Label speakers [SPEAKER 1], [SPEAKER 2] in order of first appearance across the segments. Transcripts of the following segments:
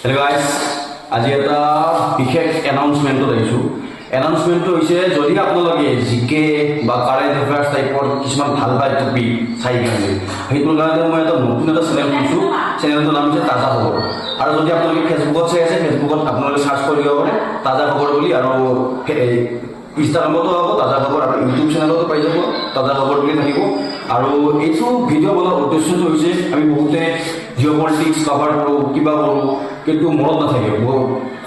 [SPEAKER 1] Hello guys, আজি এটা বিশেষ এনাউন্সমেন্টত আহিছো। এনাউন্সমেন্টটো হৈছে যদি আপোনালোকে জিকে বা কাৰেণ্ট এফেয়াৰ্স টাইপৰ কিছুমান ভাল টপিক চাই কাৰণে সেইটোৰ কাৰণে মই এটা নতুন এটা চেনেল খুলিছো। চেনেলটোৰ নাম হৈছে তাজা খবৰ। আৰু যদি আপোনালোকে ফেচবুকত চাই আছে ফেচবুকত আপোনালোকে সাৰ্চ কৰি দিব পাৰে তাজা খবৰ বুলি, আৰু ইনষ্টাগ্ৰামতো হ'ব তাজা খবৰ, আৰু ইউটিউব চেনেলতো পাই যাব তাজা খবৰ বুলি থাকিব। আৰু এইটো ভিডিঅ' বনোৱাৰ উদ্দেশ্যটো হৈছে আমি বহুতে জিঅ' পলিটিক্স কভাৰ কৰোঁ, কিবা কৰোঁ, কিন্তু মনত নাথাকে,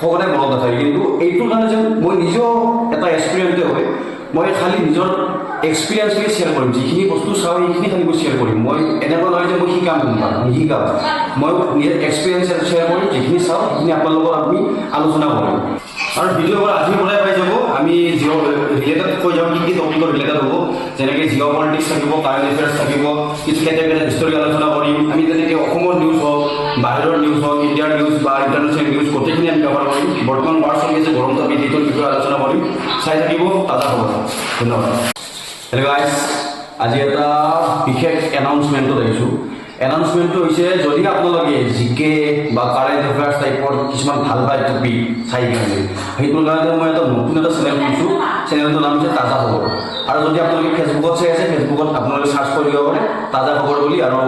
[SPEAKER 1] সঘনাই মনত নাথাকে। কিন্তু এইটোৰ কাৰণে যে মই নিজেও এটা এক্সপিৰিয়েঞ্চে হয়, মই খালি নিজৰ এক্সপিৰিয়েঞ্চকে শ্বেয়াৰ কৰিম। যিখিনি বস্তু চাওঁ সেইখিনি খালি মই শ্বেয়াৰ কৰিম। মই এনেকুৱা নহয় যে মই শিকাম কোনোবা, নিশিকাম। মই নিজৰ এক্সপিৰিয়েঞ্চ শ্বেয়াৰ কৰিম, যিখিনি চাওঁ সেইখিনি আপোনালোকৰ আমি আলোচনা কৰিম। আৰু ভিডিঅ'বোৰ আজিৰ পৰাই পাই যাব। আমি জিঅ' ৰিলেটেড কৈ যাওঁ কি টপিকৰ ৰিলেটেড হ'ব, যেনেকৈ জিঅ' পলিটিক্স থাকিব, কাৰেণ্ট এফেয়াৰ্ছ থাকিব, কিছু কেটেগৰী হিষ্টৰী আলোচনা কৰিম। আমি যেনেকৈ অসমৰ নিউজ হওক, বাহিৰৰ নিউজ হওক, ইণ্ডিয়াৰ নিউজ বা ইণ্টাৰনেশ্যনেল নিউজ গোটেইখিনি আমি কভাৰ কৰিম। বৰ্তমান বাৰ চলি আছে গৰম টপিক, এইটোৰ বিষয়ে আলোচনা কৰিম। চাই থাকিব তাজা খবৰ। ধন্যবাদ। হেল্ল' গাইজ, আজি এটা বিশেষ এনাউন্সমেন্টত আহিছোঁ। এনাউন্সমেন্টটো হৈছে যদি আপোনালোকে জিকে বা কাৰেণ্ট এফেয়াৰ্স টাইপৰ কিছুমান ভাল টপিক চাই কাৰণে সেইটোৰ কাৰণে মই এটা নতুন এটা চেনেল খুলিছোঁ। চেনেলটোৰ নাম হৈছে তাজা খবৰ। আৰু যদি আপোনালোকে ফেচবুকত চাই আছে ফেচবুকত আপোনালোকে সাৰ্চ কৰি দিব পাৰে তাজা খবৰ বুলি, আৰু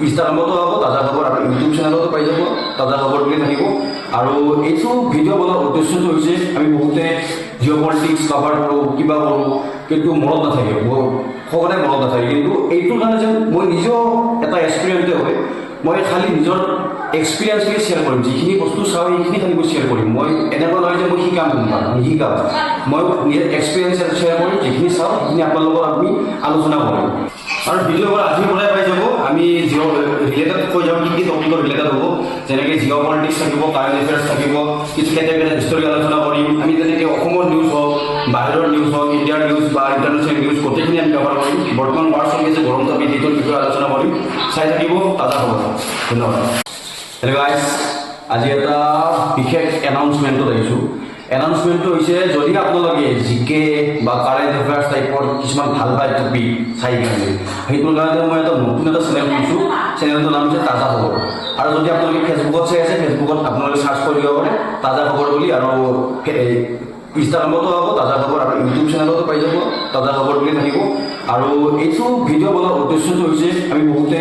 [SPEAKER 1] ইনষ্টাগ্ৰামতো হ'ব তাজা খবৰ, আৰু ইউটিউব চেনেলতো পাই যাব তাজা খবৰ বুলি থাকিব। আৰু এইটো ভিডিঅ' বনোৱাৰ উদ্দেশ্যটো হৈছে আমি বহুতে জিঅ' পলিটিক্স কভাৰ কৰোঁ, কিবা কৰোঁ, কিন্তু মনত নাথাকে, সঘনাই মনত নাথাকে। কিন্তু এইটোৰ কাৰণে যে মই নিজেও এটা এক্সপিৰিয়েঞ্চে হয়, মই খালি নিজৰ এক্সপিৰিয়েঞ্চকে শ্বেয়াৰ কৰিম। যিখিনি বস্তু চাওঁ সেইখিনি খালি মই শ্বেয়াৰ কৰিম। মই এনেকুৱা নহয় যে মই শিকাম কোনোবা, নিশিকাম। মই নিজৰ এক্সপিৰিয়েঞ্চ শ্বেয়াৰ কৰিম, যিখিনি চাওঁ সেইখিনি আপোনালোকৰ আমি আলোচনা কৰিম। আৰু ভিডিঅ'বোৰ আজিৰ পৰাই পাই যাব। আমি জিঅ' ৰিলেটেড কৈ যাওঁ কি টপিকৰ ৰিলেটেড হ'ব, যেনেকৈ জিঅ' পলিটিক্স থাকিব, কাৰেণ্ট এফেয়াৰ্ছ থাকিব, কিছু কেটেগৰী হিষ্টৰী আলোচনা কৰিম। আমি যেনেকৈ অসমৰ নিউজ হওক, বাহিৰৰ নিউজ হওক, ইণ্ডিয়াৰ নিউজ বা ইণ্টাৰনেশ্যনেল নিউজ গোটেইখিনি আমি কভাৰ কৰিম। বৰ্তমান বাৰ চলি আছে গৰম টপিক, এইটোৰ বিষয়ে আলোচনা কৰিম। চাই থাকিব তাজা খবৰ। ধন্যবাদ। হেল্ল' গাইজ, আজি এটা বিশেষ এনাউন্সমেন্টত আহিছোঁ। এনাউন্সমেন্টটো হৈছে যদি আপোনালোকে জিকে বা কাৰেণ্ট এফেয়াৰ্স টাইপৰ কিছুমান ভাল টপিক চাই কাৰণে সেইটোৰ কাৰণে মই এটা নতুন এটা চেনেল খুলিছোঁ। চেনেলটোৰ নাম হৈছে তাজা খবৰ। আৰু যদি আপোনালোকে ফেচবুকত চাই আছে ফেচবুকত আপোনালোকে সাৰ্চ কৰি দিব পাৰে তাজা খবৰ বুলি, আৰু ইনষ্টাগ্ৰামতো হ'ব তাজা খবৰ, আৰু ইউটিউব চেনেলতো পাই যাব তাজা খবৰ বুলি থাকিব। আৰু এইটো ভিডিঅ' বনোৱাৰ উদ্দেশ্যটো হৈছে আমি বহুতে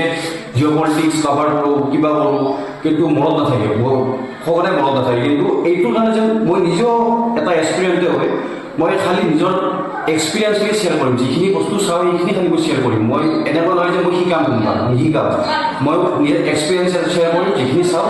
[SPEAKER 1] জিঅ' পলিটিক্স কভাৰ কৰোঁ, কিবা কৰোঁ, কিন্তু মনত নাথাকে, সঘনাই মনত নাথাকে। কিন্তু এইটোৰ কাৰণে যে মই নিজেও এটা এক্সপিৰিয়েঞ্চে হয়, মই খালি নিজৰ এক্সপিৰিয়েঞ্চকে শ্বেয়াৰ কৰিম। যিখিনি বস্তু চাওঁ সেইখিনি খালি মই শ্বেয়াৰ কৰিম। মই এনেকুৱা নহয় যে মই শিকাম কোনোবা, নিশিকাম। মই নিজৰ এক্সপিৰিয়েঞ্চ শ্বেয়াৰ কৰিম, যিখিনি চাওঁ